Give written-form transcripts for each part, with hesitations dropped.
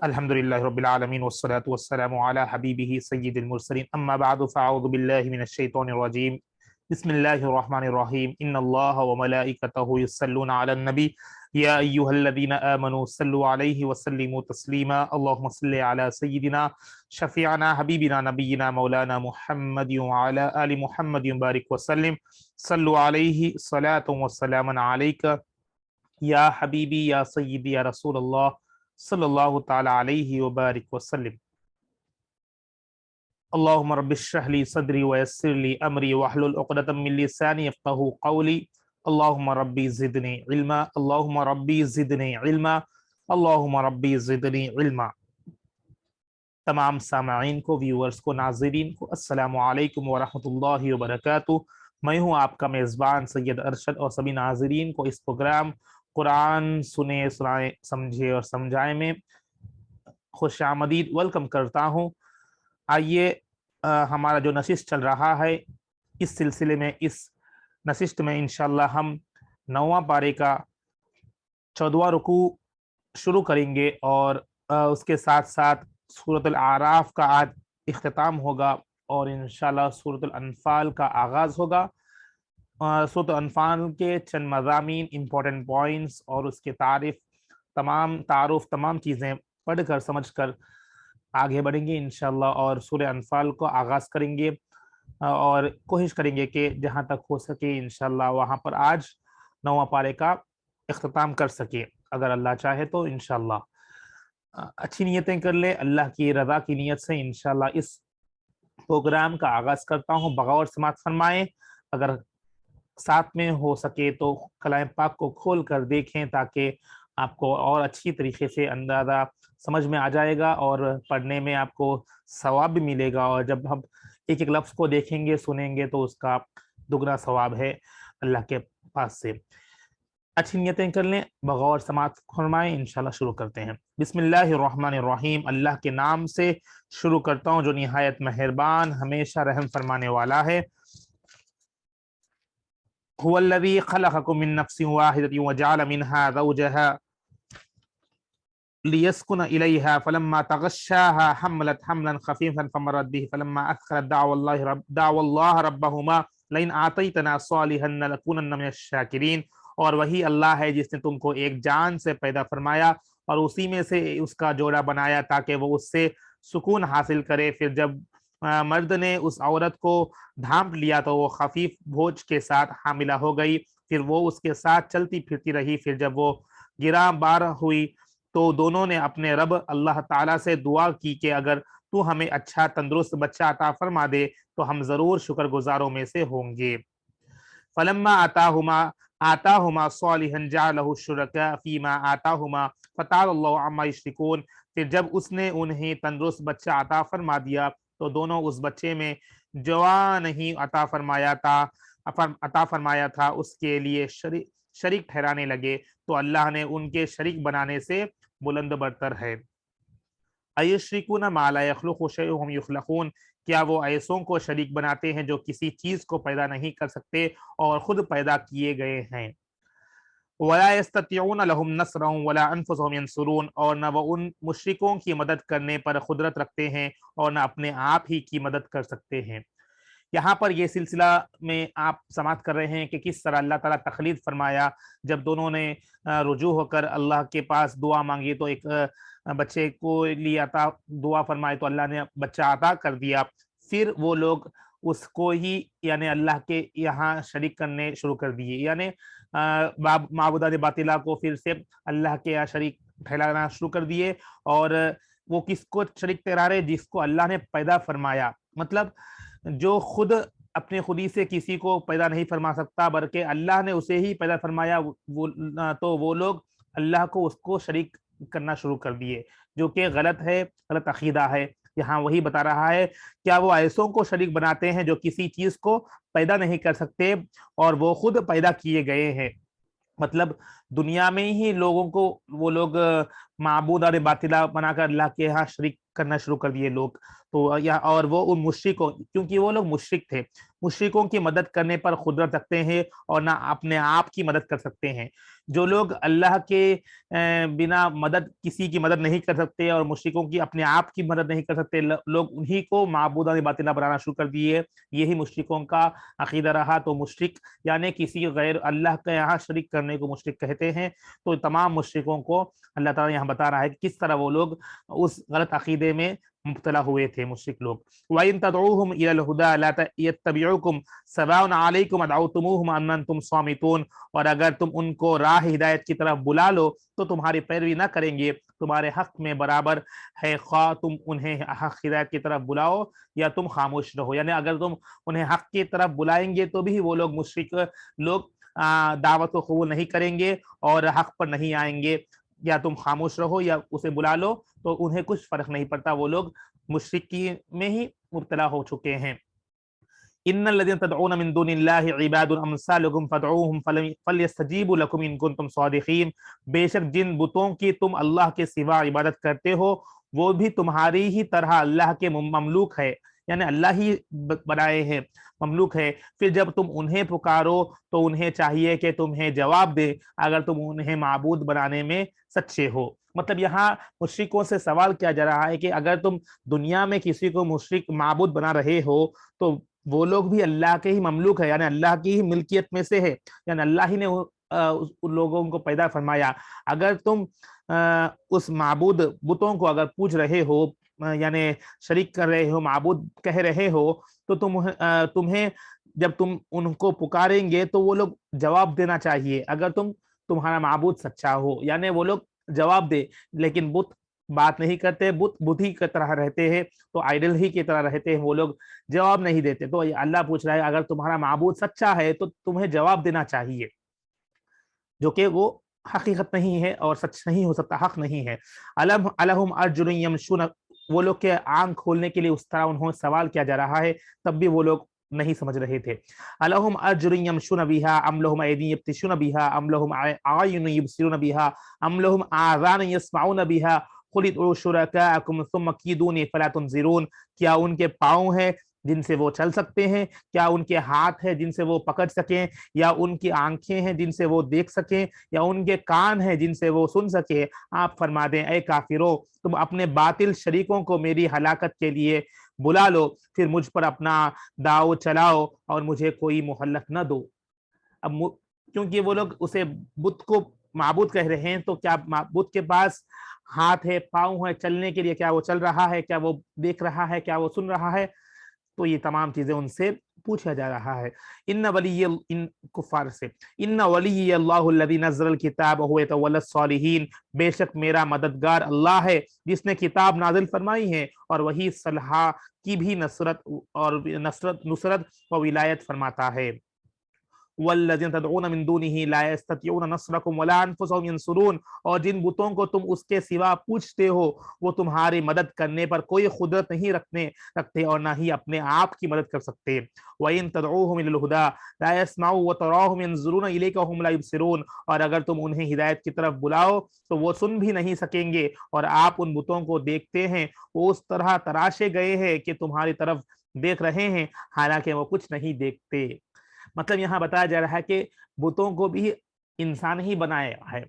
الحمد للہ رب العالمین والصلاة والسلام علی حبیبہ سید المرسلین اما بعد فاعوذ باللہ من الشیطان الرجیم بسم اللہ الرحمن الرحیم ان اللہ وملائکتہ یصلون علی النبی یا ایہا الذین آمنوا صلوا علیہ وسلموا تسلیما اللہم صل علی سیدنا شفیعنا حبیبنا نبینا مولانا محمد وعلی آل محمد بارک وسلم صلوا علیہ صلاۃ وسلاما علیک یا حبیبی یا سیدی یا رسول اللہ صلی اللہ تعالی علیہ وبارک وسلم اللہم رب اشرح لی صدری ویسر لی امری واحلل عقدۃ من لسانی یفقہوا قولی اللہم ربی زدنی علما اللہم ربی زدنی علما اللہم ربی زدنی علما۔ تمام سامعین کو، ویورز کو، ناظرین کو السلام علیکم ورحمۃ اللہ وبرکاتہ۔ میں ہوں آپ کا میزبان سید ارشد اور سبھی ناظرین کو اس پروگرام قرآن سنیں سنائیں سمجھے اور سمجھائیں میں خوش آمدید ویلکم کرتا ہوں۔ آئیے ہمارا جو نشست چل رہا ہے اس سلسلے میں، اس نشست میں انشاءاللہ ہم 9واں پارے کا 14واں رکوع شروع کریں گے اور اس کے ساتھ ساتھ سورۃ الاعراف کا آج اختتام ہوگا اور انشاءاللہ سورۃ الانفال کا آغاز ہوگا۔ سورۃ الانفال کے چند مضامین، امپورٹنٹ پوائنٹس اور اس کے تمام چیزیں پڑھ کر سمجھ کر آگے بڑھیں گے انشاءاللہ اور سورہ انفال کو آغاز کریں گے اور کوشش کریں گے کہ جہاں تک ہو سکے انشاءاللہ وہاں پر آج 9واں پارے کا اختتام کر سکے اگر اللہ چاہے تو انشاءاللہ۔ اچھی نیتیں کر لیں، اللہ کی رضا کی نیت سے انشاءاللہ اس پروگرام کا آغاز کرتا ہوں۔ بغور سماعت فرمائیں، اگر ساتھ میں ہو سکے تو کلام پاک کو کھول کر دیکھیں تاکہ آپ کو اور اچھی طریقے سے اندازہ سمجھ میں آ جائے گا اور پڑھنے میں آپ کو ثواب بھی ملے گا، اور جب ہم ایک ایک لفظ کو دیکھیں گے سنیں گے تو اس کا دگنا ثواب ہے اللہ کے پاس سے۔ اچھی نیتیں کر لیں، بغور سماعت فرمائیں، انشاءاللہ شروع کرتے ہیں۔ بسم اللہ الرحمن الرحیم، اللہ کے نام سے شروع کرتا ہوں جو نہایت مہربان ہمیشہ رحم فرمانے والا ہے۔ هو الذي خلقكم من نفس واحدة وجعل منها زوجها ليسكن إليها فلما تغشاها حملت حملا خفيفا فمرت به فلما أثقلت دعوا الله ربهما لئن آتيتنا صالحا لنكونن من الشاكرين۔ اور وہی اللہ ہے جس نے تم کو ایک جان سے پیدا فرمایا اور اسی میں سے اس کا جوڑا بنایا تاکہ وہ اس سے سکون حاصل کرے۔ پھر جب مرد نے اس عورت کو ڈھانپ لیا تو وہ خفیف بوجھ کے ساتھ حاملہ ہو گئی، پھر وہ اس کے ساتھ چلتی پھرتی رہی۔ پھر جب وہ گراں بار ہوئی تو دونوں نے اپنے رب اللہ تعالیٰ سے دعا کی کہ اگر تو ہمیں اچھا تندرست بچہ عطا فرما دے تو ہم ضرور شکر گزاروں میں سے ہوں گے۔ فلما آتاہما صالحا جعلہ شرکاء فیما آتاہما فتعالی اللہ عما یشرکون۔ پھر جب اس نے انہیں تندرست بچہ عطا فرما دیا تو دونوں اس بچے میں جوان نہیں عطا فرمایا تھا اس کے لیے شریک ٹھہرانے لگے، تو اللہ نے ان کے شریک بنانے سے بلند برتر ہے۔ ایشرکون ما لا یخلق شیئا وهم یخلقون، کیا وہ ایسوں کو شریک بناتے ہیں جو کسی چیز کو پیدا نہیں کر سکتے اور خود پیدا کیے گئے ہیں۔ وَلَا يَسْتَطِيعُونَ لَهُمْ نَصْرًا وَلَا أَنفُسَهُمْ يَنصُرُونَ، اور نہ وہ ان مشرکوں کی مدد کرنے پر قدرت رکھتے ہیں اور نہ اپنے آپ ہی کی مدد کر سکتے ہیں۔ یہاں پر یہ سلسلہ میں آپ سماعت کر رہے ہیں کہ کس طرح اللہ تعالیٰ تخلیق فرمایا۔ جب دونوں نے رجوع ہو کر اللہ کے پاس دعا مانگی تو ایک بچے کو لیے دعا فرمائے تو اللہ نے بچہ عطا کر دیا۔ پھر وہ لوگ اس کو ہی یعنی اللہ کے یہاں شریک کرنے شروع کر دیے، یعنی معبودان باطلہ کو پھر سے اللہ کے یہاں شریک ٹھہرانا شروع کر دیے۔ اور وہ کس کو شریک ٹھہرا رہے؟ جس کو اللہ نے پیدا فرمایا، مطلب جو خود اپنے خودی سے کسی کو پیدا نہیں فرما سکتا بلکہ اللہ نے اسے ہی پیدا فرمایا، تو وہ لوگ اللہ کو اس کو شریک کرنا شروع کر دیے، جو کہ غلط ہے، غلط عقیدہ ہے۔ یہاں وہی بتا رہا ہے، کیا وہ ایسوں کو شریک بناتے ہیں جو کسی چیز کو پیدا نہیں کر سکتے اور وہ خود پیدا کیے گئے ہیں۔ مطلب دنیا میں ہی لوگوں کو وہ لوگ معبود اور باطلہ بنا کر اللہ کے ہاں شریک کرنا شروع کر دیے لوگ۔ تو یا اور وہ ان مشرکوں، کیونکہ وہ لوگ مشرک تھے، مشرکوں کی مدد کرنے پر قدرت رکھتے ہیں اور نہ اپنے آپ کی مدد کر سکتے ہیں۔ جو لوگ اللہ کے بنا مدد کسی کی مدد نہیں کر سکتے اور مشرکوں کی اپنے آپ کی مدد نہیں کر سکتے، لوگ انہی کو معبودان باطلہ بنانا شروع کر دیے، یہی مشرکوں کا عقیدہ رہا۔ تو مشرک یعنی کسی غیر اللہ کے یہاں شریک کرنے کو مشرک کہتے ہیں۔ تو تمام مشرکوں کو اللہ تعالیٰ یہاں بتا رہا ہے کہ کس طرح وہ لوگ اس غلط عقیدے میں مبتلا ہوئے تھے مشرک لوگ۔ وَإِن تَدْعُوهُمْ إِلَى الْهُدَىٰ لَا يَتَّبِعُوكُمْ سَوَاءٌ عَلَيْكُمْ أَدْعَوْتُمُوهُمْ أَمْ أَنْتُمْ صَامِتُونَ، اور اگر تم ان کو راہ ہدایت کی طرف بلا لو تو تمہاری پیروی نہ کریں گے، تمہارے حق میں برابر ہے، خواہ تم انہیں حق ہدایت کی طرف بلاؤ یا تم خاموش رہو۔ یعنی اگر تم انہیں حق کی طرف بلائیں گے تو بھی وہ لوگ مشرک لوگ دعوت کو قبول نہیں کریں گے اور حق پر نہیں آئیں گے، یا تم خاموش رہو یا اسے بلا لو تو انہیں کچھ فرق نہیں پڑتا، وہ لوگ مشرکی میں ہی مبتلا ہو چکے ہیں۔ ان الذين تدعون من دون الله عباد امثالكم فادعوهم فليستجيبوا لكم ان كنتم صادقين، بے شک جن بتوں کی تم اللہ کے سوا عبادت کرتے ہو وہ بھی تمہاری ہی طرح اللہ کے مملوک ہے، یعنی اللہ ہی بنائے ہیں، مملوک ہے، پھر جب تم انہیں پکارو تو انہیں چاہیے کہ تمہیں جواب دے اگر تم انہیں معبود بنانے میں سچے ہو۔ مطلب یہاں مشرکوں سے سوال کیا جا رہا ہے کہ اگر تم دنیا میں کسی کو مشرک معبود بنا رہے ہو تو وہ لوگ بھی اللہ کے ہی مملوک ہے، یعنی اللہ کی ہی ملکیت میں سے ہے، یعنی اللہ ہی نے ان لوگوں کو پیدا فرمایا۔ اگر تم اس معبود بتوں کو اگر پوچھ رہے ہو، یعنی شریک کر رہے ہو، معبود کہہ رہے ہو، تو تمہیں جب تم ان کو پکاریں گے تو وہ لوگ جواب دینا چاہیے اگر تمہارا معبود سچا ہو، یعنی وہ لوگ جواب دے، لیکن بت بات نہیں کرتے، بت ہی کی طرح رہتے ہیں، تو آئیڈل ہی کی طرح رہتے ہیں، وہ لوگ جواب نہیں دیتے۔ تو اللہ پوچھ رہا ہے اگر تمہارا معبود سچا ہے تو تمہیں جواب دینا چاہیے، جو کہ وہ حقیقت نہیں ہے اور سچ نہیں ہو سکتا، حق نہیں ہے۔ الہم ارجل یمشون، وہ لوگ کے آنکھ کھولنے کے لیے اس طرح انہوں سوال کیا جا رہا ہے، تب بھی وہ لوگ نہیں سمجھ رہے تھے۔ الہم ارجل یمشون بہا ام لہم ایدی یبطشون بہا ام لہم اعین یبصرون بہا ام لہم آذان یسمعون بہا قل ادعوا شرکاءکم ثم کیدونی فلا تنظرون، کیا ان کے پاؤں ہیں جن سے وہ چل سکتے ہیں، کیا ان کے ہاتھ ہیں جن سے وہ پکڑ سکیں، یا ان کی آنکھیں ہیں جن سے وہ دیکھ سکیں، یا ان کے کان ہیں جن سے وہ سن سکے؟ آپ فرما دیں اے کافرو، تم اپنے باطل شریکوں کو میری ہلاکت کے لیے بلا لو، پھر مجھ پر اپنا داؤ چلاؤ اور مجھے کوئی مہلت نہ دو۔ اب کیونکہ وہ لوگ اسے بت کو معبود کہہ رہے ہیں، تو کیا بت کے پاس ہاتھ ہے، پاؤں ہے چلنے کے لیے؟ کیا وہ چل رہا ہے؟ کیا وہ دیکھ رہا ہے؟ کیا وہ سن رہا ہے؟ تو یہ تمام چیزیں ان سے پوچھا جا رہا ہے۔ ان کفار سے ان ولی اللہ الذی نزل الکتاب وهو يتولى الصالحین، بے شک میرا مددگار اللہ ہے جس نے کتاب نازل فرمائی ہے اور وہی صالحہ کی بھی نصرت و ولایت فرماتا ہے۔ والذین تدعون من دونه لا يستطيعون نصركم ولا انفسهم ينصرون، اور جن بتوں کو تم اس کے سوا پوچھتے ہو وہ تمہاری مدد کرنے پر کوئی قدرت نہیں رکھتے اور نہ ہی اپنے آپ کی مدد کر سکتے۔ وَإِن تَدْعُوهُمْ إِلَى الْهُدَىٰ لَا يَسْمَعُوا وَتَرَاهُمْ يَنظُرُونَ إِلَيْكَ وَهُمْ لَا يُبْصِرُونَ، اور اگر تم انہیں ہدایت کی طرف بلاؤ تو وہ سن بھی نہیں سکیں گے، اور آپ ان بتوں کو دیکھتے ہیں، وہ اس طرح تراشے گئے ہیں کہ تمہاری طرف دیکھ رہے ہیں حالانکہ وہ کچھ نہیں دیکھتے۔ مطلب یہاں بتایا جا رہا ہے کہ بتوں کو بھی انسان ہی بنایا ہے،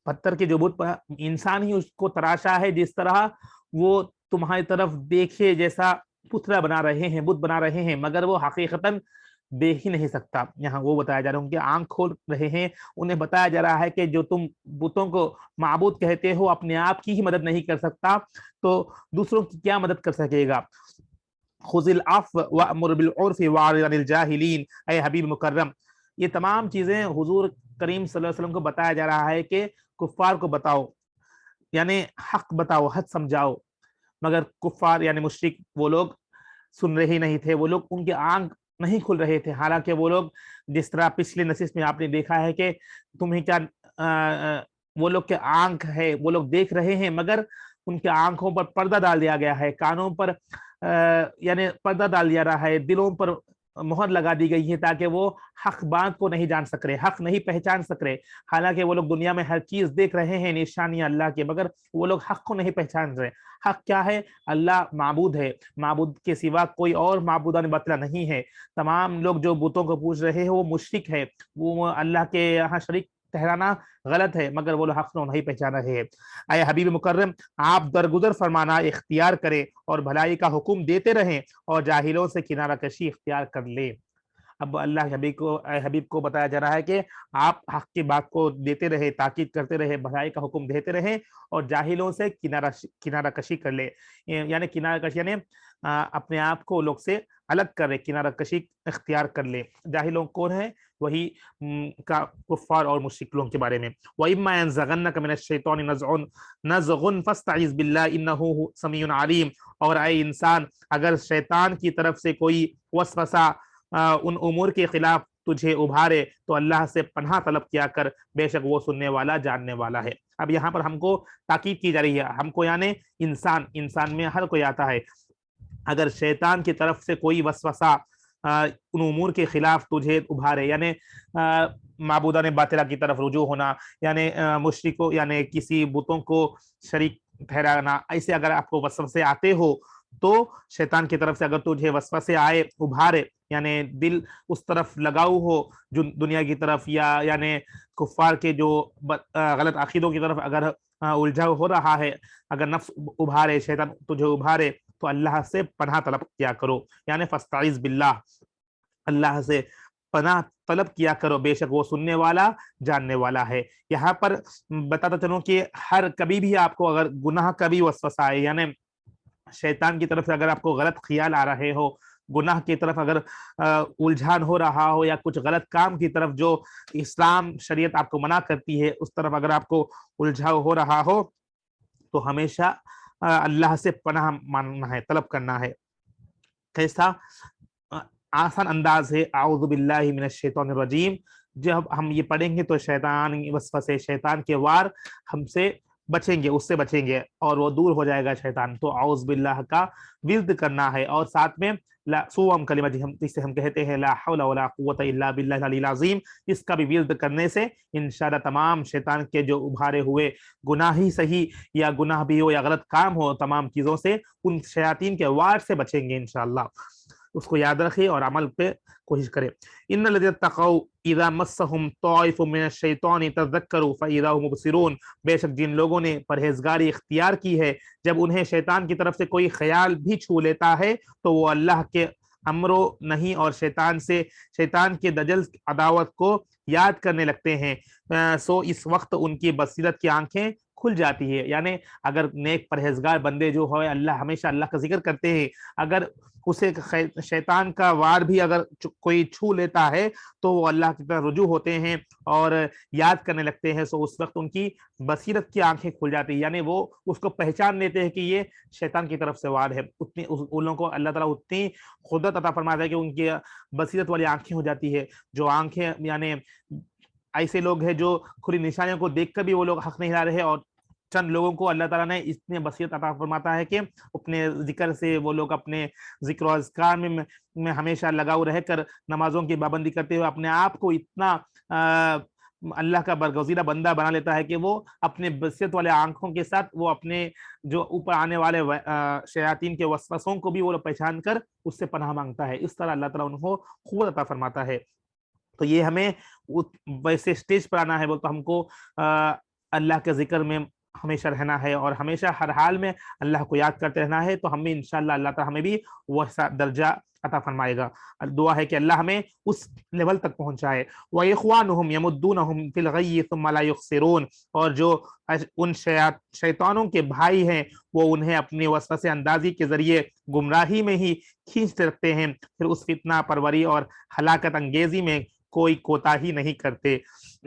پتھر کے جو بت انسان ہی اس کو تراشا ہے، جس طرح وہ تمہاری طرف دیکھے جیسا پتلا بنا رہے ہیں، بت بنا رہے ہیں، مگر وہ حقیقتاً دیکھ ہی نہیں سکتا۔ یہاں وہ بتایا جا رہا ہے ان کے آنکھ کھول رہے ہیں، انہیں بتایا جا رہا ہے کہ جو تم بتوں کو معبود کہتے ہو اپنے آپ کی ہی مدد نہیں کر سکتا تو دوسروں کی کیا مدد کر سکے گا۔ خذ العفو وامر بالعرف واعرض عن الجاہلین، اے حبیب مکرم، یہ تمام چیزیں حضور کریم صلی اللہ علیہ وسلم کو بتایا جا رہا ہے کہ کفار کو بتاؤ، یعنی حق بتاؤ، حق سمجھاؤ، مگر کفار یعنی مشرک وہ لوگ سن رہے ہی نہیں تھے، وہ لوگ ان کے آنکھ نہیں کھل رہے تھے، حالانکہ وہ لوگ جس طرح پچھلے نشست میں آپ نے دیکھا ہے کہ تمہیں کیا وہ لوگ کے آنکھ ہے، وہ لوگ دیکھ رہے ہیں مگر ان کے آنکھوں پر پردہ ڈال دیا گیا ہے، کانوں پر یعنی پردہ ڈال دیا رہا ہے، دلوں پر مہر لگا دی گئی ہے تاکہ وہ حق بات کو نہیں جان سک رہے، حق نہیں پہچان سک رہے، حالانکہ وہ لوگ دنیا میں ہر چیز دیکھ رہے ہیں نشانیاں اللہ کے، مگر وہ لوگ حق کو نہیں پہچان رہے۔ حق کیا ہے؟ اللہ معبود ہے، معبود کے سوا کوئی اور معبودان باطلہ نہیں ہے۔ تمام لوگ جو بتوں کو پوج رہے ہیں وہ مشرک ہے، وہ اللہ کے یہاں شریک ٹھہرانا غلط ہے، مگر وہ لوگ حق کو نہیں پہچان رہے ہیں۔ اے حبیب مکرم، آپ درگزر فرمانا اختیار کریں اور بھلائی کا حکم دیتے رہیں اور جاہلوں سے کنارہ کشی اختیار کر لیں۔ اب اللہ کے حبیب کو بتایا جا رہا ہے کہ آپ حق کی بات کو دیتے رہے، تاکید کرتے رہے، بھلائی کا حکم دیتے رہے اور جاہلوں سے کنارہ کشی کر لے، یعنی کنارہ کشی یعنی اپنے آپ کو لوگ سے الگ کر لے، کنارہ کشی اختیار کر لے۔ جاہلوں کون ہے؟ وہی کفار اور مشرکوں کے بارے میں۔ وَإِمَّا يَنزَغَنَّكَ مِنَ الشَّيْطَانِ نَزْغٌ فَاسْتَعِذْ بِاللَّهِ إِنَّهُ سَمِيعٌ عَلِيمٌ، اور اے انسان اگر شیطان کی طرف سے کوئی وسوسہ ان امور کے خلاف تجھے ابھارے تو اللہ سے پناہ طلب کیا کر، بے شک وہ سننے والا جاننے والا ہے۔ اب یہاں پر ہم کو تاکید کی جا رہی ہے، ہم کو یعنی انسان میں ہر کوئی آتا ہے، اگر شیطان کی طرف سے کوئی وسوسہ ان امور کے خلاف تجھے ابھارے، یعنی معبودان باطلہ کی طرف رجوع ہونا، یعنی مشرکوں یعنی کسی بتوں کو شریک ٹھہرانا، ایسے اگر آپ کو وسوسے آتے ہو تو شیطان کی طرف سے اگر تجھے وسوسے آئے، ابھارے، یعنی دل اس طرف لگاؤ ہو جو دنیا کی طرف، یا یعنی کفار کے جو غلط عقیدوں کی طرف اگر الجھاؤ ہو رہا ہے، اگر نفس ابھارے، شیطان تجھے ابھارے تو اللہ سے پناہ طلب کیا کرو، یعنی فاستعذ باللہ، اللہ سے پناہ طلب کیا کرو، بے شک وہ سننے والا جاننے والا ہے۔ یہاں پر بتاتا چلوں کہ کبھی بھی آپ کو اگر گناہ کا بھی وسوسہ آئے، یعنی شیطان کی طرف سے اگر آپ کو غلط خیال آ رہے ہو، گناہ کی طرف اگر الجھان ہو رہا ہو، یا کچھ غلط کام کی طرف جو اسلام شریعت آپ کو منع کرتی ہے اس طرف اگر آپ کو الجھاؤ ہو رہا ہو، تو ہمیشہ اللہ سے پناہ مانگنا ہے، طلب کرنا ہے۔ کیسا آسان انداز ہے، اعوذ باللہ من الشیطان الرجیم، جب ہم یہ پڑھیں گے تو شیطان وسوسے، شیطان کے وار ہم سے بچیں گے، اس سے بچیں گے اور وہ دور ہو جائے گا شیطان۔ تو اعوذ باللہ کا ورد کرنا ہے، اور ساتھ میں سوم کلمہ جسے ہم کہتے ہیں لا حول ولا قوت الا باللہ العلی العظیم، اس کا بھی ورد کرنے سے انشاءاللہ تمام شیطان کے جو ابھارے ہوئے گناہ ہی صحیح یا گناہ بھی ہو یا غلط کام ہو، تمام چیزوں سے، ان شیاطین کے وار سے بچیں گے انشاءاللہ۔ اس کو یاد رکھے اور عمل پہ کوشش کرے۔ ان الذین اتقوا اذا مسهم طائف من الشیطان تذکروا فاذا هم مبصرون، بے شک جن لوگوں نے پرہیزگاری اختیار کی ہے، جب انہیں شیطان کی طرف سے کوئی خیال بھی چھو لیتا ہے تو وہ اللہ کے امر و نہیں اور شیطان کے دجل عداوت کو یاد کرنے لگتے ہیں، سو اس وقت ان کی بصیرت کی آنکھیں کھل جاتی ہے۔ یعنی اگر نیک پرہیزگار بندے جو ہوئے ہمیشہ اللہ کا ذکر کرتے ہیں، اگر اسے شیطان کا وار بھی اگر کوئی چھو لیتا ہے تو وہ اللہ کی طرف رجوع ہوتے ہیں اور یاد کرنے لگتے ہیں، سو اس وقت ان کی بصیرت کی آنکھیں کھل جاتی ہیں، یعنی وہ اس کو پہچان لیتے ہیں کہ یہ شیطان کی طرف سے وار ہے۔ ان لوگوں کو اللہ تعالیٰ اتنی قدرت عطا فرماتا ہے کہ ان کی بصیرت والی آنکھیں ہو جاتی ہے، جو آنکھیں یعنی ایسے لوگ ہیں جو کھلی نشانیوں کو دیکھ کر بھی وہ لوگ حق نہیں لا رہے، اور چند لوگوں کو اللہ تعالیٰ نے اتنے بصیرت عطا فرماتا ہے کہ اپنے ذکر سے وہ لوگ اپنے ذکر و اذکار میں ہمیشہ لگاؤ رہ کر نمازوں کی پابندی کرتے ہوئے اپنے آپ کو اتنا اللہ کا برگزیدہ بندہ بنا لیتا ہے کہ وہ اپنے بصیرت والے آنکھوں کے ساتھ وہ اپنے جو اوپر آنے والے شیاطین کے وسوسوں کو بھی وہ پہچان کر اس سے پناہ مانگتا ہے۔ اس طرح اللہ تعالیٰ ان کو قوت عطا فرماتا ہے۔ تو یہ ہمیں ویسے اسٹیج پر آنا ہے، بولتا ہم کو اللہ کے ذکر میں ہمیشہ رہنا ہے اور ہمیشہ ہر حال میں اللہ کو یاد کرتے رہنا ہے، تو ہمیں انشاءاللہ اللہ تعالیٰ ہمیں بھی وہ درجہ عطا فرمائے گا۔ دعا ہے کہ اللہ ہمیں اس لیول تک پہنچائے۔ وَإِخْوَانُهُمْ يَمُدُّونَهُمْ فِي الْغَيِّ ثُمَّ لَا يُخْسِرُونَ، اور جو ان شیطانوں کے بھائی ہیں وہ انہیں اپنی وسوسے اندازی کے ذریعے گمراہی میں ہی کھینچتے رکھتے ہیں، پھر اس فتنہ پروری اور ہلاکت انگیزی میں کوئی کوتاہی نہیں کرتے۔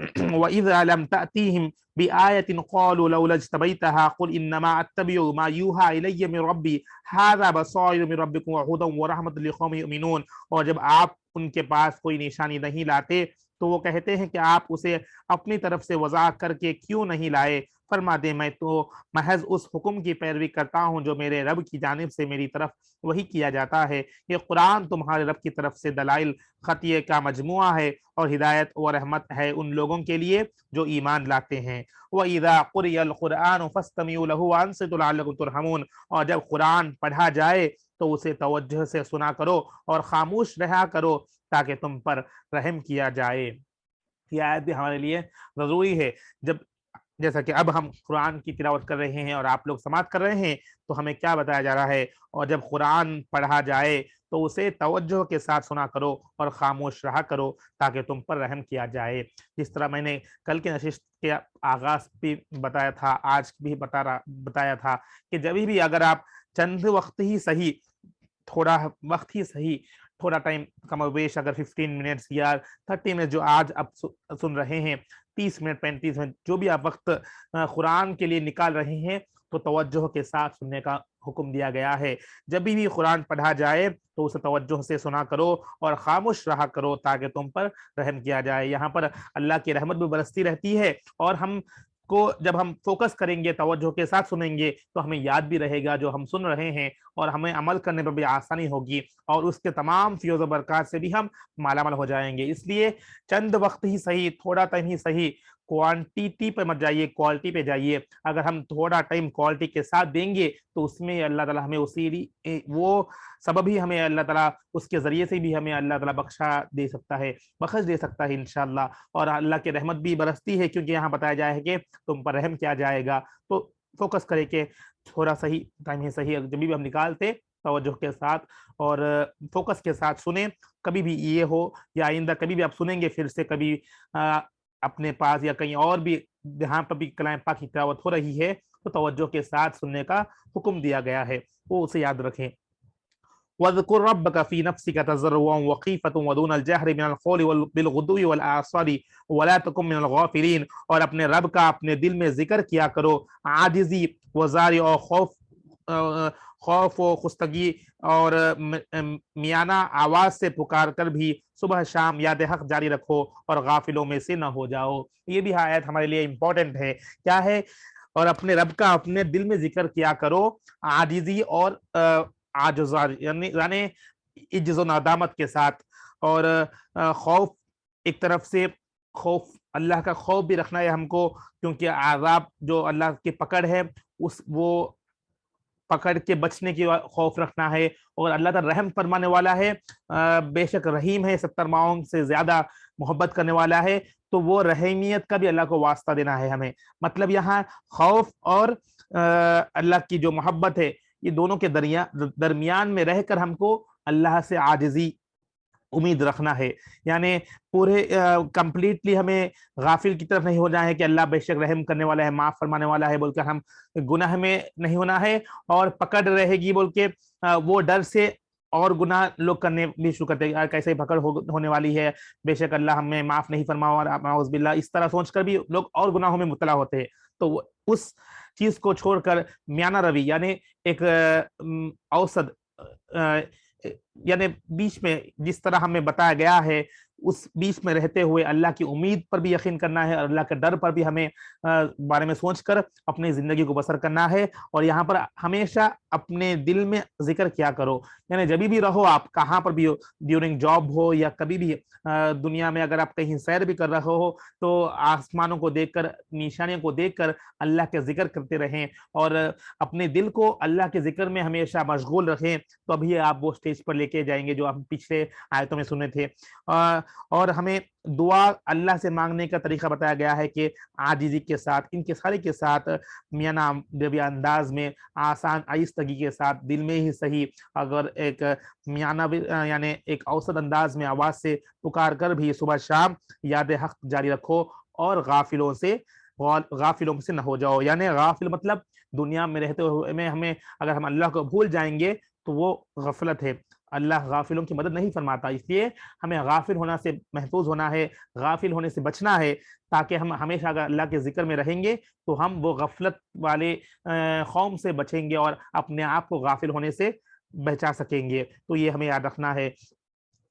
وَإِذَا لَمْ تَأْتِيهِمْ بِآيَةٍ قَالُوا لَوْلَا اجْتَبَيْتَهَا قُلْ إِنَّمَا أَتَّبِعُ مَا يُوحَىٰ إِلَيَّ مِن رَّبِّي هَٰذَا بَصَائِرُ مِن رَّبِّكُمْ وَهُدًى وَرَحْمَةٌ لِّقَوْمٍ يُؤْمِنُونَ، اور جب آپ ان کے پاس کوئی نشانی نہیں لاتے تو وہ کہتے ہیں کہ آپ اسے اپنی طرف سے وضاح کر کے کیوں نہیں لائے، فرما دے میں تو محض اس حکم کی پیروی کرتا ہوں جو میرے رب کی جانب سے میری طرف وہی کیا جاتا ہے۔ یہ قرآن تمہارے رب کی طرف سے دلائل خطیہ کا مجموعہ ہے اور ہدایت و رحمت ہے ان لوگوں کے لیے جو ایمان لاتے ہیں۔ وَإِذَا قُرِئَ الْقُرْآنُ فَاسْتَمِعُوا لَهُ وَأَنصِتُوا لَعَلَّكُمْ تُرْحَمُونَ، اور جب قرآن پڑھا جائے تو اسے توجہ سے سنا کرو اور خاموش رہا کرو تاکہ تم پر رحم کیا جائے۔ یہ آیت بھی ہمارے لیے ضروری ہے۔ جب جیسا کہ اب ہم قرآن کی تلاوت کر رہے ہیں اور آپ لوگ سماعت کر رہے ہیں تو ہمیں کیا بتایا جا رہا ہے، اور جب قرآن پڑھا جائے تو اسے توجہ کے ساتھ سنا کرو اور خاموش رہا کرو تاکہ تم پر رحم کیا جائے۔ جس طرح میں نے کل کے نشست کے آغاز بھی بتایا تھا، آج بھی بتایا تھا کہ جبھی بھی اگر آپ چند وقت ہی صحیح، تھوڑا وقت ہی صحیح، تھوڑا ٹائم کم و بیش، اگر 15 منٹس یا 30 منٹ جو آج آپ سن رہے ہیں، 30 منٹ 35 منٹ جو بھی آپ وقت قرآن کے لیے نکال رہے ہیں تو توجہ کے ساتھ سننے کا حکم دیا گیا ہے۔ جب بھی قرآن پڑھا جائے تو اسے توجہ سے سنا کرو اور خاموش رہا کرو تاکہ تم پر رحم کیا جائے۔ یہاں پر اللہ کی رحمت بھی برستی رہتی ہے، اور ہم کو جب ہم فوکس کریں گے، توجہ کے ساتھ سنیں گے تو ہمیں یاد بھی رہے گا جو ہم سن رہے ہیں، اور ہمیں عمل کرنے پر بھی آسانی ہوگی، اور اس کے تمام فیوز و برکات سے بھی ہم مالا مال ہو جائیں گے۔ اس لیے چند وقت ہی صحیح، تھوڑا ٹائم ہی صحیح، کوانٹیٹی پہ مت جائیے، کوالٹی پہ جائیے۔ اگر ہم تھوڑا ٹائم کوالٹی کے ساتھ دیں گے تو اس میں اللہ تعالیٰ ہمیں وہ سبب ہی ہمیں اللہ تعالیٰ اس کے ذریعے سے بھی ہمیں اللہ تعالیٰ بخش دے سکتا ہے انشاءاللہ، اور اللہ کی رحمت بھی برستی ہے، کیونکہ یہاں بتایا جائے کہ تم پر رحم کیا جائے گا۔ تو فوکس کرے کہ تھوڑا صحیح ٹائم ہی صحیح جب بھی ہم نکالتے توجہ کے ساتھ اور فوکس کے ساتھ سنیں۔ کبھی بھی یہ ہو یا آئندہ کبھی بھی آپ سنیں گے پھر سے، کبھی اپنے پاس یا کہیں اور بھی جہاں پر بھی کلام پاک کی تلاوت ہو رہی ہے تو توجہ کے ساتھ سننے کا حکم دیا گیا ہے، وہ اسے یاد رکھیں۔ وَاذْكُرْ رَبَّكَ فِي نَفْسِكَ تَضَرُّعًا وَخِيفَةً وَدُونَ الْجَهْرِ مِنَ الْقَوْلِ بِالْغُدُوِّ وَالْآصَالِ وَلَا تَكُن مِنَ الْغَافِلِينَ، اور اپنے رب کا اپنے دل میں ذکر کیا کرو، عاجزی وزاری اور خوف و خستگی اور میانہ آواز سے پکار کر بھی صبح شام یاد حق جاری رکھو اور غافلوں میں سے نہ ہو جاؤ۔ یہ بھی آیت ہمارے لیے امپورٹنٹ ہے۔ کیا ہے؟ اور اپنے رب کا اپنے دل میں ذکر کیا کرو، عاجزی اور یعنی عجز و ندامت کے ساتھ، اور خوف، ایک طرف سے خوف، اللہ کا خوف بھی رکھنا ہے ہم کو، کیونکہ عذاب جو اللہ کی پکڑ ہے وہ پکڑ کے بچنے کی خوف رکھنا ہے، اور اللہ تعالی رحم فرمانے والا ہے، بے شک رحیم ہے، 70 ماؤں سے زیادہ محبت کرنے والا ہے، تو وہ رحیمیت کا بھی اللہ کو واسطہ دینا ہے ہمیں۔ مطلب یہاں خوف اور اللہ کی جو محبت ہے، یہ دونوں کے درمیان میں رہ کر ہم کو اللہ سے عاجزی امید رکھنا ہے، یعنی پورے کمپلیٹلی ہمیں غافل کی طرف نہیں ہو جائے کہ اللہ بے شک رحم کرنے والا ہے، معاف فرمانے والا ہے بول کر ہم گناہ میں نہیں ہونا ہے، اور پکڑ رہے گی بول کے وہ ڈر سے اور گناہ لوگ کرنے بھی شروع کرتے ہیں، کیسے پکڑ ہونے والی ہے، بے شک اللہ ہمیں معاف نہیں فرماؤ، نعوذ باللہ، اس طرح سوچ کر بھی لوگ اور گناہوں میں مبتلا ہوتے ہیں۔ تو اس چیز کو چھوڑ کر میانہ روی، یعنی ایک اوسط، یعنی بیچ میں، جس طرح ہمیں بتایا گیا ہے اس بیچ میں رہتے ہوئے اللہ کی امید پر بھی یقین کرنا ہے، اور اللہ کے ڈر پر بھی ہمیں بارے میں سوچ کر اپنی زندگی کو بسر کرنا ہے۔ اور یہاں پر ہمیشہ اپنے دل میں ذکر کیا کرو، یعنی جبھی بھی رہو، آپ کہاں پر بھی ہو، ڈیورنگ جاب ہو یا کبھی بھی دنیا میں اگر آپ کہیں سیر بھی کر رہے ہو تو آسمانوں کو دیکھ کر، نشانیوں کو دیکھ کر اللہ کے ذکر کرتے رہیں، اور اپنے دل کو اللہ کے ذکر میں ہمیشہ مشغول رکھیں، تو ابھی آپ وہ سٹیج پر لے کے جائیں گے جو ہم پچھلے آیتوں میں سنے تھے۔ اور ہمیں دعا اللہ سے مانگنے کا طریقہ بتایا گیا ہے کہ عاجزی کے ساتھ، انکساری کے ساتھ، میانہ روی انداز میں، آسان آہستگی کے ساتھ، دل میں ہی صحیح، اگر ایک میانہ یعنی ایک اوسط انداز میں آواز سے پکار کر بھی صبح شام یاد حق جاری رکھو، اور غافلوں سے نہ ہو جاؤ۔ یعنی غافل مطلب دنیا میں رہتے ہوئے میں ہمیں، اگر ہم اللہ کو بھول جائیں گے تو وہ غفلت ہے، اللہ غافلوں کی مدد نہیں فرماتا، اس لیے ہمیں غافل ہونا سے محفوظ ہونا ہے، غافل ہونے سے بچنا ہے، تاکہ ہم ہمیشہ اگر اللہ کے ذکر میں رہیں گے تو ہم وہ غفلت والے قوم سے بچیں گے اور اپنے آپ کو غافل ہونے سے بچا سکیں گے۔ تو یہ ہمیں یاد رکھنا ہے۔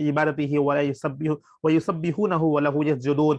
عبادته ولا يسبحونه وله يسجدون,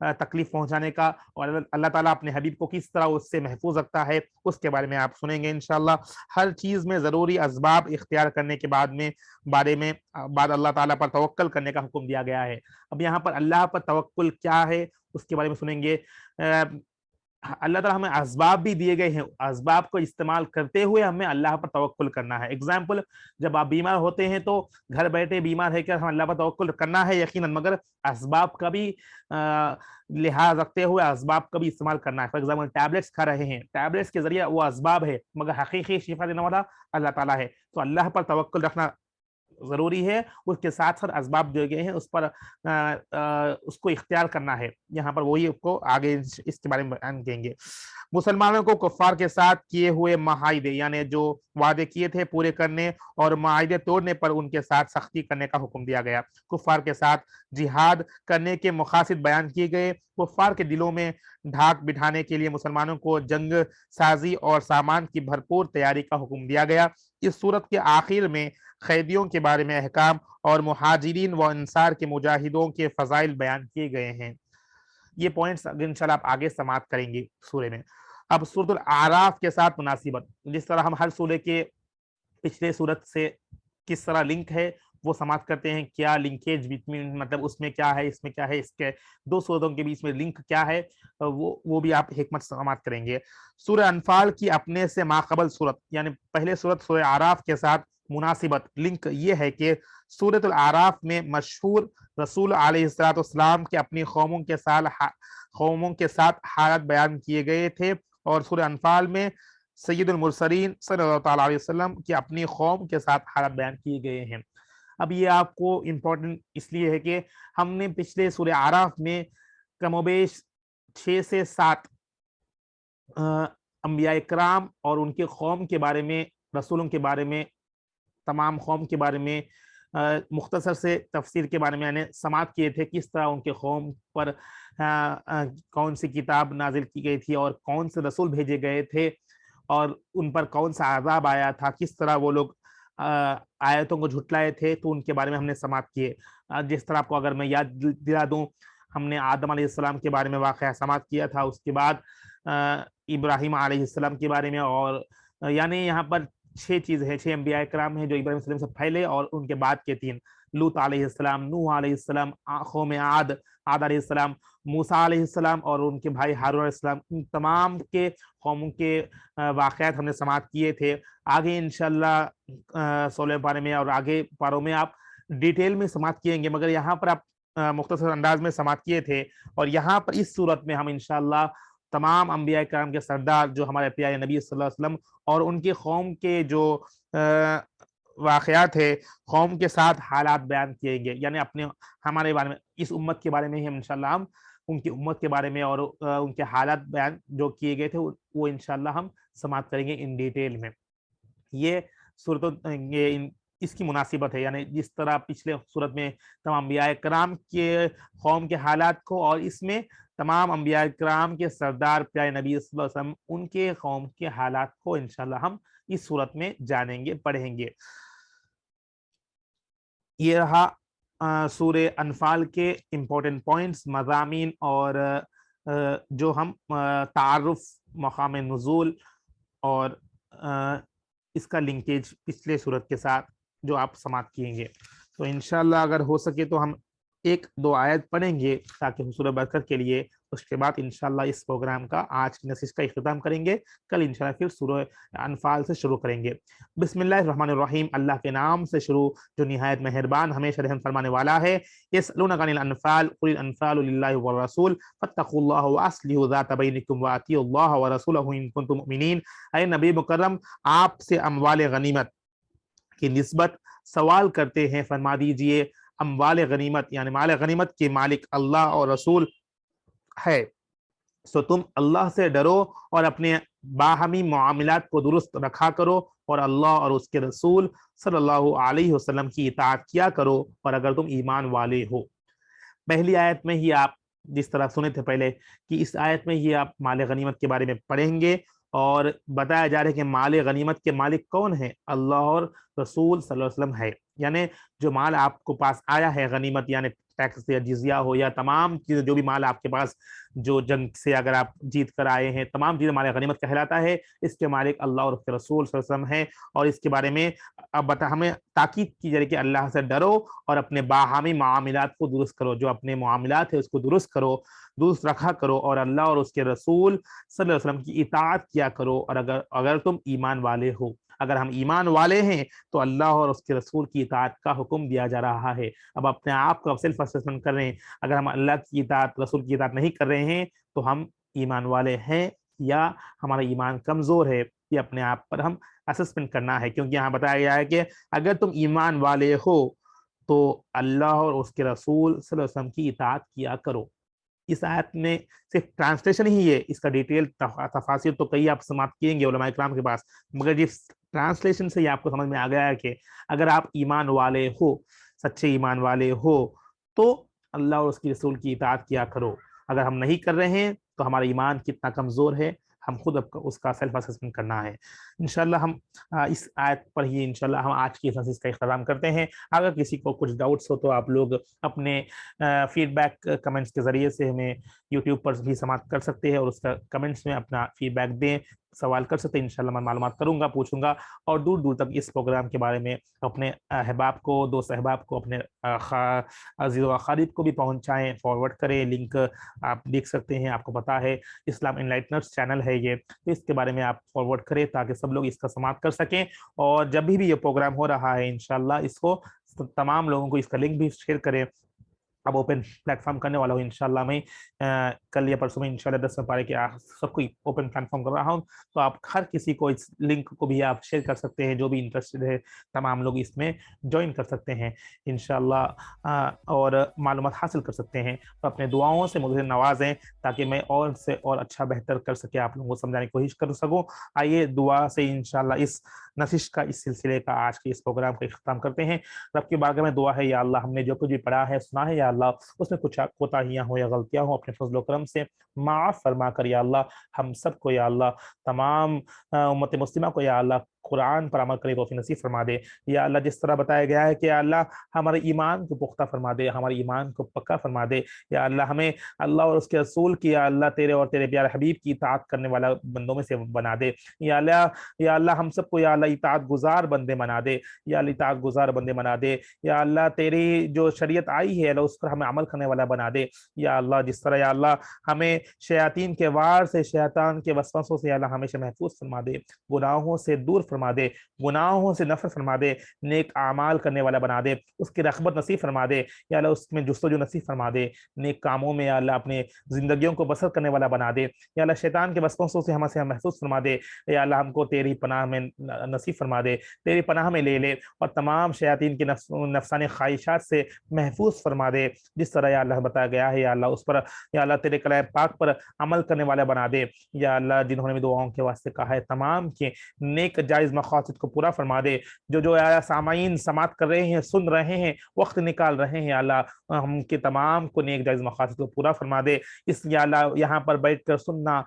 تکلیف پہنچانے کا، اور اللہ تعالیٰ اپنے حبیب کو کس طرح اس سے محفوظ رکھتا ہے، اس کے بارے میں آپ سنیں گے انشاءاللہ۔ ہر چیز میں ضروری اسباب اختیار کرنے کے بعد اللہ تعالیٰ پر توکل کرنے کا حکم دیا گیا ہے۔ اب یہاں پر اللہ پر توکل کیا ہے اس کے بارے میں سنیں گے۔ اللہ تعالیٰ ہمیں اسباب بھی دیے گئے ہیں، اسباب کو استعمال کرتے ہوئے ہمیں اللہ پر توکل کرنا ہے۔ اگزامپل، جب آپ بیمار ہوتے ہیں تو گھر بیٹھے بیمار ہے کر ہم اللہ پر توکل کرنا ہے یقیناً، مگر اسباب کا بھی لحاظ رکھتے ہوئے اسباب کا بھی استعمال کرنا ہے۔ فار ایگزامپل ٹیبلیٹس کھا رہے ہیں، ٹیبلیٹس کے ذریعے وہ اسباب ہے، مگر حقیقی شفا دینے والا اللہ تعالیٰ ہے، تو اللہ پر توکل رکھنا ضروری ہے، اس کے ساتھ ساتھ اسباب جو گئے ہیں اس پر اس کو اختیار کرنا ہے۔ یہاں پر وہی کو آگے اس کے بارے میں بیان کریں گے۔ مسلمانوں کو کفار کے ساتھ کیے ہوئے معاہدے یعنی جو وعدے کیے تھے پورے کرنے اور معاہدے توڑنے پر ان کے ساتھ سختی کرنے کا حکم دیا گیا۔ کفار کے ساتھ جہاد کرنے کے مقاصد بیان کیے گئے۔ کفار کے دلوں میں ڈھاک بٹھانے کے لیے مسلمانوں کو جنگ سازی اور سامان کی بھرپور تیاری کا حکم دیا گیا۔ اس صورت کے آخر میں قیدیوں کے بارے میں احکام اور مہاجرین و انصار کے مجاہدوں کے فضائل بیان کیے گئے ہیں۔ یہ پوائنٹس انشاءاللہ آپ آگے سماعت کریں گے سورے میں۔ اب سورۃ الاعراف کے ساتھ مناسبت، جس طرح ہم ہر سورے کے پچھلے سورت سے کس طرح لنک ہے وہ سماعت کرتے ہیں، کیا لنکیج بٹوین، مطلب اس میں کیا ہے، اس میں کیا ہے، اس کے دو سورتوں کے بیچ میں لنک کیا ہے، وہ بھی آپ حکمت سماعت کریں گے۔ سورہ انفال کی اپنے سے ماقبل صورت یعنی پہلے صورت سورہ اعراف کے ساتھ مناسبت لنک یہ ہے کہ سورۃ الاعراف میں مشہور رسول علیہ السلام کے اپنی قوموں کے ساتھ حالات بیان کیے گئے تھے، اور سورہ انفال میں سید المرسلین صلی اللہ تعالی علیہ وسلم کی اپنی قوم کے ساتھ حالات بیان کیے گئے ہیں۔ اب یہ آپ کو امپورٹنٹ اس لیے ہے کہ ہم نے پچھلے سورہ اعراف میں کم و بیش 6 سے 7 انبیاء کرام اور ان کے قوم کے بارے میں، رسولوں کے بارے میں، تمام قوم کے بارے میں مختصر سے تفسیر کے بارے میں یعنی سماعت کیے تھے، کس طرح ان کے قوم پر کون سی کتاب نازل کی گئی تھی اور کون سے رسول بھیجے گئے تھے اور ان پر کون سا عذاب آیا تھا، کس طرح وہ لوگ آیتوں کو جھٹلائے تھے، تو ان کے بارے میں ہم نے سماعت کیے۔ جس طرح آپ کو اگر میں یاد دلا دوں، ہم نے آدم علیہ السلام کے بارے میں واقعہ سماعت کیا تھا، اس کے بعد ابراہیم علیہ السلام کے بارے میں، اور یعنی یہاں پر 6 چیزیں ہیں، 6 انبیاء کرام ہیں جو ابراہیم علیہ السلام سے پہلے اور ان کے بعد کے 3، لوط علیہ السلام، نوح علیہ السلام، قوم عاد علیہ السلام، موسیٰ علیہ السلام اور ان کے بھائی ہارون علیہ السلام، ان تمام کے قوموں کے واقعات ہم نے سماعت کیے تھے۔ آگے انشاءاللہ 16 پارے میں اور آگے پاروں میں آپ ڈیٹیل میں سماعت کیے گے، مگر یہاں پر آپ مختصر انداز میں سماعت کیے تھے، اور یہاں پر اس صورت میں ہم انشاءاللہ تمام انبیاء کرام کے سردار جو ہمارے پیارے نبی صلی اللہ علیہ وسلم اور ان کی قوم کے جو واقعات ہے، قوم کے ساتھ حالات بیان کیے گے، یعنی ہمارے بارے میں، اس امت کے بارے میں ہی انشاءاللہ ہم ان کی امت کے بارے میں اور ان کے حالات بیان جو کیے گئے تھے وہ انشاءاللہ ہم سماعت کریں گے ان ڈیٹیل میں۔ یہ صورت اس کی مناسبت ہے، یعنی جس طرح پچھلے صورت میں تمام انبیاء کرام کے قوم کے حالات کو، اور اس میں تمام انبیاء کرام کے سردار پیارے نبی صلی اللہ علیہ وسلم ان کے قوم کے حالات کو انشاءاللہ ہم اس صورت میں جانیں گے، پڑھیں گے۔ یہ رہا سورہ انفال کے امپورٹنٹ پوائنٹس، مضامین، اور جو ہم تعارف، مقام نزول اور اس کا لنکیج پچھلے صورت کے ساتھ جو آپ سماعت کیے گے۔ تو انشاءاللہ اگر ہو سکے تو ہم 1-2 آیت پڑھیں گے تاکہ حصول برکت کے لیے، اس کے بعد انشاءاللہ اس پروگرام کا آج کی نشست کا اختتام کریں گے۔ کل انشاءاللہ پھر سورہ انفال سے شروع کریں گے۔ بسم اللہ الرحمن الرحیم، اللہ کے نام سے شروع جو نہایت مہربان ہمیشہ رحم فرمانے والا ہے۔ یسألونک عن الانفال قل الانفال للہ والرسول فاتقوا اللہ واصلحوا ذات بینکم واطیعوا اللہ ورسولہ ان کنتم مؤمنین۔ اے نبی مکرم، آپ سے اموال غنیمت کی نسبت سوال کرتے ہیں، فرما دیجئے اموال غنیمت یعنی مال غنیمت کے مالک اللہ اور رسول ہے، سو تم اللہ سے ڈرو اور اپنے باہمی معاملات کو درست رکھا کرو، اور اللہ اور اس کے رسول صلی اللہ علیہ وسلم کی اطاعت کیا کرو، اور اگر تم ایمان والے ہو۔ پہلی آیت میں ہی آپ جس طرح سنے تھے پہلے کہ اس آیت میں ہی آپ مال غنیمت کے بارے میں پڑھیں گے، اور بتایا جا رہا ہے کہ مال غنیمت کے مالک کون ہے؟ اللہ اور رسول صلی اللہ علیہ وسلم ہے، یعنی جو مال آپ کو پاس آیا ہے غنیمت، یعنی ٹیکس یا جزیہ ہو یا تمام چیزیں جو بھی مال آپ کے پاس جو جنگ سے اگر آپ جیت کر آئے ہیں تمام چیزیں مال غنیمت کہلاتا ہے، اس کے مالک اللہ اور اس کے رسول صلی اللہ علیہ وسلم ہیں۔ اور اس کے بارے میں اب ہمیں تاکید کی جا رہی کہ اللہ سے ڈرو اور اپنے باہمی معاملات کو درست کرو، جو اپنے معاملات ہے اس کو درست کرو، درست رکھا کرو، اور اللہ اور اس کے رسول صلی اللہ علیہ وسلم کی اطاعت کیا کرو۔ اور اگر تم ایمان والے ہو، اگر ہم ایمان والے ہیں تو اللہ اور اس کے رسول کی اطاعت کا حکم دیا جا رہا ہے۔ اب اپنے آپ کو سیلف اسسمنٹ کر رہے ہیں، اگر ہم اللہ کی اطاعت رسول کی اطاعت نہیں کر رہے ہیں تو ہم ایمان والے ہیں یا ہمارا ایمان کمزور ہے، یہ اپنے آپ پر ہم اسسمنٹ کرنا ہے، کیونکہ یہاں بتایا گیا ہے کہ اگر تم ایمان والے ہو تو اللہ اور اس کے رسول صلی اللہ علیہ وسلم کی اطاعت کیا کرو۔ اس آیت میں صرف ٹرانسلیشن ہی ہے، اس کا ڈیٹیل تفاصیر تو کئی آپ سماعت کیے گے علماء کرام کے پاس، مگر جس ٹرانسلیشن سے یہ آپ کو سمجھ میں آ گیا ہے کہ اگر آپ ایمان والے ہو، سچے ایمان والے ہو، تو اللہ اور اس کی رسول کی اطاعت کیا کرو۔ اگر ہم نہیں کر رہے ہیں تو ہمارا ایمان کتنا کمزور ہے، ہم خود اس کا سیلف اسسمنٹ کرنا ہے۔ انشاءاللہ ہم اس آیت پر ہی انشاءاللہ ہم آج کی سنسس کا اختتام کرتے ہیں۔ اگر کسی کو کچھ ڈاؤٹس ہو تو آپ لوگ اپنے فیڈ بیک کمنٹس کے ذریعے سے ہمیں یوٹیوب پر بھی سماعت کر سکتے ہیں، اور اس کا کمنٹس میں اپنا فیڈ بیک دیں، سوال کر سکتے ہیں، انشاءاللہ میں معلومات کروں گا، پوچھوں گا، اور دور دور تک اس پروگرام کے بارے میں اپنے احباب کو، دوست احباب کو، اپنے عزیز و اقارب کو بھی پہنچائیں، فارورڈ کریں۔ لنک آپ دیکھ سکتے ہیں، آپ کو پتا ہے اسلام انلائٹنرز چینل ہے یہ، تو اس کے بارے میں آپ فارورڈ کریں تاکہ سب لوگ اس کا سماعت کر سکیں، اور جب بھی یہ پروگرام ہو رہا ہے انشاءاللہ اس کو تمام لوگوں کو اس کا لنک بھی شیئر کریں۔ اب اوپن پلیٹ فارم کرنے والا ہوں انشاءاللہ میں، کل یا پرسوں میں انشاءاللہ 10 میں پارے کہ سب کو اوپن پلیٹ فارم کر رہا ہوں، تو آپ ہر کسی کو اس لنک کو بھی آپ شیئر کر سکتے ہیں، جو بھی انٹرسٹڈ ہے تمام لوگ اس میں جوائن کر سکتے ہیں انشاءاللہ، اور معلومات حاصل کر سکتے ہیں۔ تو اپنے دعاؤں سے مجھے نوازیں تاکہ میں اور سے اور اچھا بہتر کر سکے، آپ لوگوں کو سمجھانے کی کوشش کر سکوں۔ آئیے دعا سے انشاءاللہ اس نشست کا، اس سلسلے کا، آج کے اس پروگرام کا اختتام کرتے ہیں۔ رب کی بارگاہ میں دعا ہے، یا اللہ ہم نے جو کچھ بھی پڑھا ہے، سنا ہے، یا اللہ اس میں کچھ کوتاہیاں ہوں یا غلطیاں ہوں، اپنے فضل و کرم سے معاف فرما کر یا اللہ ہم سب کو، یا اللہ تمام امت مسلمہ کو، یا اللہ قرآن پر عمل کرے توفیق نصیب فرما دے۔ یا اللہ جس طرح بتایا گیا ہے کہ یا اللہ ہمارے ایمان کو پختہ فرما دے، ہمارے ایمان کو پکا فرما دے، یا اللہ ہمیں اللہ اور اس کے رسول کی، یا اللہ تیرے اور تیرے پیارے حبیب کی اطاعت کرنے والا بندوں میں سے بنا دے۔ یا اللہ ہم سب کو، یا اللہ اطاعت گزار بندے بنا دے، یا اللہ اطاعت گزار بندے بنا دے۔ یا اللہ تیری جو شریعت آئی ہے اللہ اس پر ہمیں عمل کرنے والا بنا دے۔ یا اللہ جس طرح یا اللہ ہمیں شیاطین کے وار سے، شیطان کے وسوسوں سے یا اللہ ہمیشہ محفوظ فرما دے، گناہوں سے دور فرما دے، گناہوں سے نفرت فرما دے، نیک اعمال کرنے والا بنا دے، اس کی رغبت نصیب فرما دے، یا اللہ اس میں جستجو نصیب فرما دے، نیک کاموں میں یا اللہ اپنے زندگیوں کو بسر کرنے والا بنا دے۔ یا اللہ شیطان کے وسوسوں سے ہمیں محفوظ فرما دے، یا اللہ ہم کو تیری پناہ میں نصیب فرما دے، تیری پناہ میں لے لے، اور تمام شیاطین کے نفسانی خواہشات سے محفوظ فرما دے، جس طرح یا اللہ بتایا گیا ہے، یا اللہ اس پر یا اللہ تیرے کلام پاک پر عمل کرنے والا بنا دے۔ یا اللہ جنہوں نے بھی دعاؤں کے واسطے کہا ہے تمام کے نیک جائز مقاصد کو پورا فرما دے۔ جو یا سامعین سماعت کر رہے ہیں، سن رہے ہیں، وقت نکال رہے ہیں، یا اللہ ہم کے تمام کو نیک جائز مقاصد کو پورا فرما دے۔ اس یا اللہ یہاں پر بیٹھ کر سننا،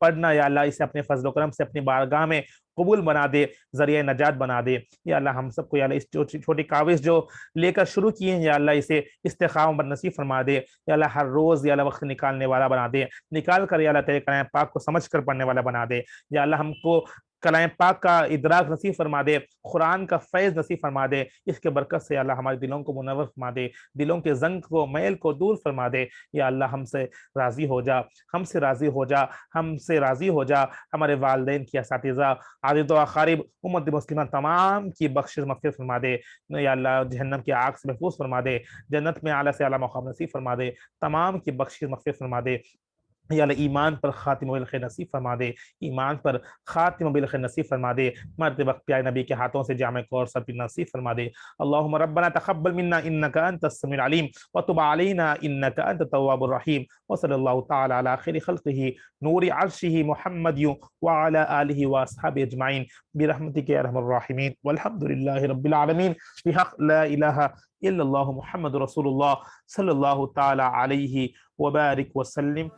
پڑھنا، یا اللہ اسے اپنے فضل و کرم سے اپنی بارگاہ میں قبول بنا دے، ذریعہ نجات بنا دے۔ یا اللہ ہم سب کو یا اللہ اس چھوٹی کاوش جو لے کر شروع کیے ہیں، یا اللہ اسے استقامت نصیب فرما دے۔ یا اللہ ہر روز یا اللہ وقت نکالنے والا بنا دے، نکال کر یا اللہ تیرے کلام پاک کو سمجھ کر پڑھنے والا بنا دے۔ یا اللہ ہم کو کلام پاک کا ادراک نصیب فرما دے، قرآن کا فیض نصیب فرما دے، اس کے برکت سے یا اللہ ہمارے دلوں کو منور فرما دے، دلوں کے زنگ کو، میل کو دور فرما دے۔ یا اللہ ہم سے راضی ہو جا، ہم سے راضی ہو جا، ہم سے راضی ہو جا، ہمارے والدین کی، اساتذہ، عزیز و اقارب، امت مسلمہ تمام کی بخشش مغفرت فرما دے۔ یا اللہ جہنم کی آگ سے محفوظ فرما دے، جنت میں اعلیٰ سے اعلیٰ مقام نصیب فرما دے، تمام کی بخشش مغفرت فرما دے۔ یا اللہ ایمان پر خاتمہ بالخیر نصیب فرما دے، ایمان پر خاتمہ بالخیر نصیب فرما دے، مرتے وقت پیارے نبی کے ہاتھوں سے جامع کوثر بھی نصیب فرما دے۔ اللہم ربنا تقبل منا انک انت السمیع العلیم وتب علینا انک انت التواب الرحیم، وصلی اللہ تعالی علی خیر خلقہ نور عرشہ محمد وعلی آلہ واصحابہ اجمعین برحمتک یا ارحم الراحمین، والحمد للہ رب العالمین، بحق لا الہ الا اللہ محمد رسول اللہ صلی اللہ تعالی علیہ وبارک وسلم۔